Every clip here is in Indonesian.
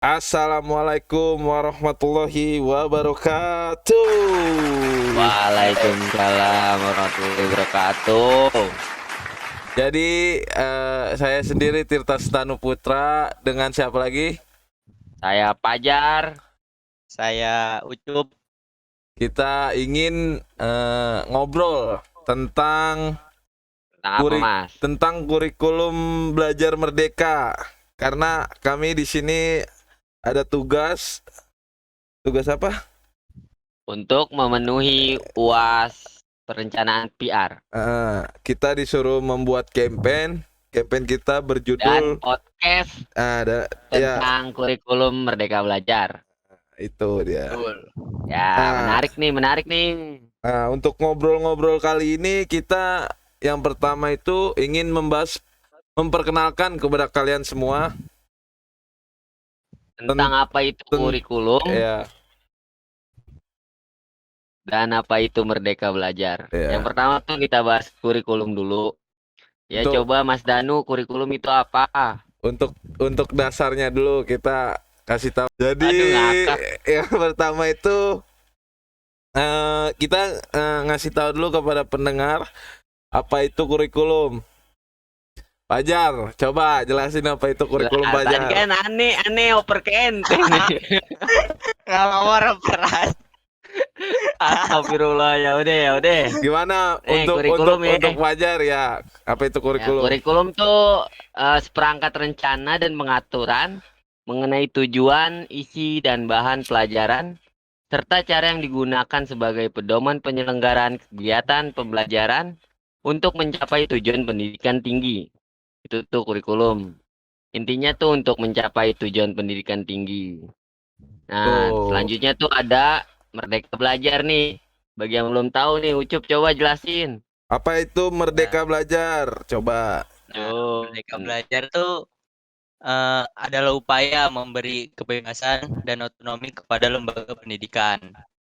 Assalamualaikum warahmatullahi wabarakatuh. Waalaikumsalam warahmatullahi wabarakatuh. Jadi saya sendiri Tirta Stanu Putra dengan siapa lagi? Saya Pajar. Saya Ucup. Kita ingin ngobrol tentang Tentang apa, Mas? tentang kurikulum belajar merdeka. Karena kami di sini ada tugas apa? Untuk memenuhi UAS perencanaan PR Kita disuruh membuat campaign kita dan berjudul podcast ada ya tentang kurikulum Merdeka Belajar. itu dia. Betul. Ya, Nah, menarik nih. untuk ngobrol-ngobrol kali ini kita yang pertama itu ingin memperkenalkan kepada kalian semua Tentang apa itu kurikulum ya. dan apa itu Merdeka Belajar. Ya. Yang pertama tuh kita bahas kurikulum dulu. Ya, coba Mas Danu, kurikulum itu apa? Untuk dasarnya dulu kita kasih tahu. Jadi Aduh, ngakak. yang pertama itu kita ngasih tahu dulu kepada pendengar apa itu kurikulum. Pajar, coba jelasin apa itu kurikulum Lah, Pajar. tadi kan aneh operken. Ngalawar beras. Astagfirullah, ya udah. Gimana kurikulum ya. untuk Pajar ya? Apa itu Ya, kurikulum? kurikulum tuh seperangkat rencana dan pengaturan mengenai tujuan, isi, dan bahan pelajaran, serta cara yang digunakan sebagai pedoman penyelenggaraan kegiatan pembelajaran untuk mencapai tujuan pendidikan tinggi. Itu tuh kurikulum. Intinya tuh untuk mencapai tujuan pendidikan tinggi. Nah, selanjutnya tuh ada Merdeka Belajar nih. Bagi yang belum tahu nih, Ucup coba jelasin. Apa itu Merdeka Belajar? Coba. Merdeka Belajar tuh adalah upaya memberi kebebasan dan otonomi kepada lembaga pendidikan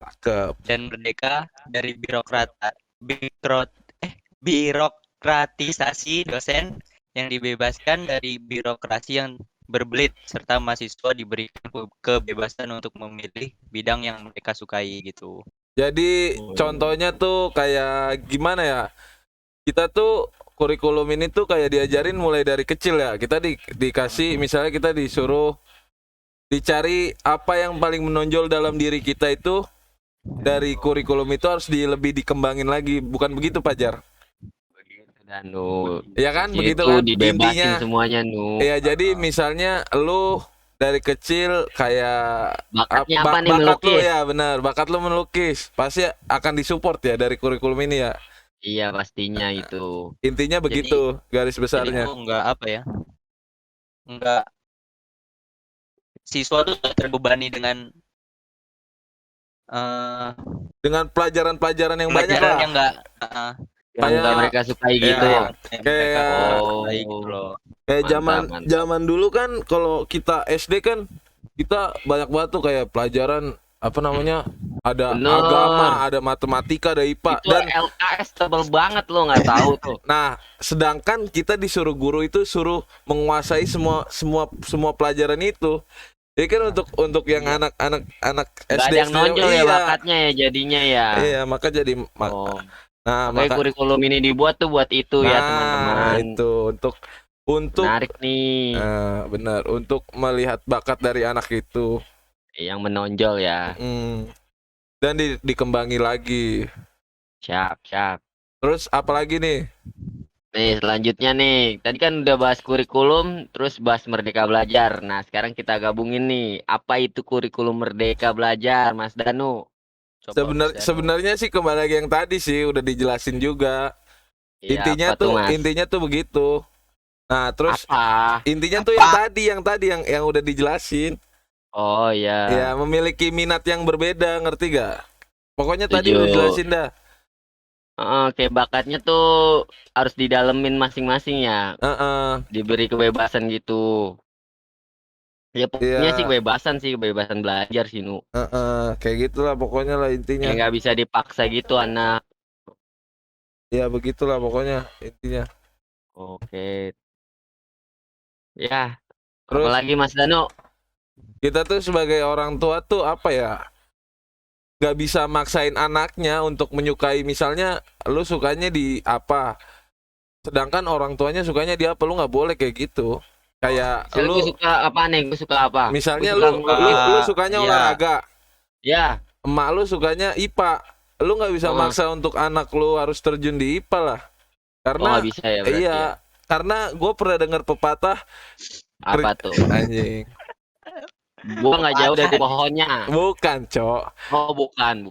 Cakep. dan merdeka dari birokratisasi dosen yang dibebaskan dari birokrasi yang berbelit, serta mahasiswa diberikan kebebasan untuk memilih bidang yang mereka sukai gitu. Jadi contohnya tuh kayak gimana ya? Kita tuh kurikulum ini tuh kayak diajarin mulai dari kecil ya. Kita dikasih misalnya kita disuruh dicari apa yang paling menonjol dalam diri kita itu dari kurikulum itu harus lebih dikembangin lagi. Bukan begitu, Pajar? Dan nu, Ya kan, begitu itu kan dibebasin intinya. semuanya nu. Ya jadi misalnya lu dari kecil kayak Bakatnya apa nih, bakat lu melukis? ya benar, bakat lu melukis pasti akan disupport ya dari kurikulum ini ya. Iya, pastinya itu. Intinya begitu garis Jadi besarnya. tuh enggak siswa tuh nggak terbebani dengan Pelajaran-pelajaran yang banyak pelajaran lah. yang enggak Yang nggak mereka sukai gitu. Kayak gitu loh. kayak Mantap. zaman dulu kan kalau kita SD kan kita banyak banget tuh kayak pelajaran apa namanya, ada Bener. agama, ada matematika, ada IPA Itu LKS tebel banget lo nggak tahu tuh. Nah, sedangkan kita disuruh guru itu suruh menguasai semua pelajaran itu. Jadi kan untuk yang anak Nggak SD ada yang nonjol ya iya. bakatnya ya jadinya ya. Iya, maka jadi Makanya kurikulum ini dibuat tuh buat itu ya teman-teman. Itu untuk Menarik nih. Benar, untuk melihat bakat dari anak itu Yang menonjol ya. Dan dikembangi lagi. Siap. Terus apalagi nih? Nih selanjutnya nih, tadi kan udah bahas kurikulum, terus bahas Merdeka Belajar. Nah sekarang kita gabungin nih, apa itu kurikulum Merdeka Belajar, Mas Danu? Sebenarnya sih kembali lagi yang tadi sih udah dijelasin juga. Ya, Intinya tuh begitu. Nah, terus intinya tuh yang tadi yang udah dijelasin. Oh ya. Ya, memiliki minat yang berbeda, ngerti gak? Pokoknya tadi udah jelasin dah. Kayak bakatnya tuh harus didalemin masing-masing ya. Diberi kebebasan gitu. Ya pokoknya sih kebebasan belajar sih nu. Kayak gitulah pokoknya lah intinya. Kayak nggak bisa dipaksa gitu anak. Ya begitulah pokoknya intinya. Oke. Ya. Terus Apalagi Mas Danu? kita tuh sebagai orang tua tuh apa ya, nggak bisa maksain anaknya untuk menyukai, misalnya lu sukanya di apa, sedangkan orang tuanya sukanya di apa, lu nggak boleh kayak gitu. Kayak Misalnya lu gue suka apa nih? Gue suka apa? misalnya Gua suka lu sukanya Iya. olahraga, Ya, emak lu sukanya IPA, lu nggak bisa Oh. maksa untuk anak lu harus terjun di IPA lah, oh karena nggak bisa ya berarti iya, ya. karena gue pernah dengar pepatah Apa tuh? anjing, Gua nggak jauh dari pohonnya. bukan cok, Oh bukan.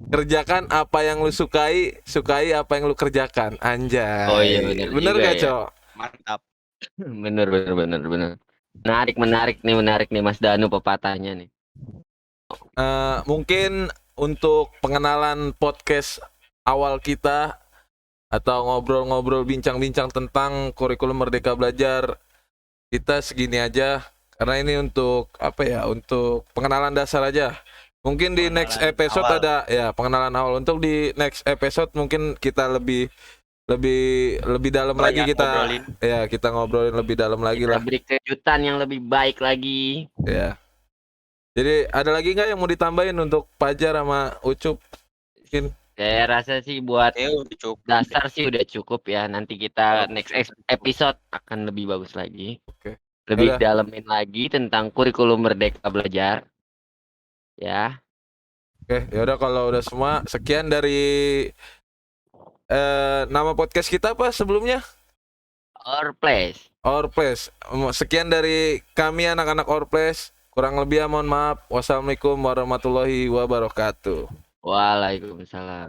kerjakan apa yang lu sukai, sukai apa yang lu kerjakan, anjay. Oh iya, bener juga gak ya. cok? Mantap. Bener. Menarik nih Mas Danu pepatahnya nih. Mungkin untuk pengenalan podcast awal kita atau ngobrol-ngobrol bincang-bincang tentang kurikulum Merdeka Belajar kita segini aja, karena ini untuk apa ya, untuk pengenalan dasar aja. Mungkin di next Pengenalan episode awal. ada ya pengenalan awal. Untuk di next episode mungkin kita lebih dalam lagi, Banyak kita ngobrolin. ya kita ngobrolin lebih dalam lagi Kita lah beri kejutan yang lebih baik lagi. ya. Jadi ada lagi nggak yang mau ditambahin untuk Pajar sama Ucup? Mungkin Saya rasa sih buat Udah cukup. dasar sih udah cukup ya. Nanti kita next episode akan lebih bagus lagi. Oke. Lebih Yaudah. dalemin lagi tentang kurikulum Merdeka Belajar. Ya. Oke, yaudah kalau udah semua, sekian dari nama podcast kita apa sebelumnya? Our place. Our Place. Sekian dari kami anak-anak Our Place. Kurang lebih mohon maaf. Wassalamualaikum warahmatullahi wabarakatuh. Waalaikumsalam.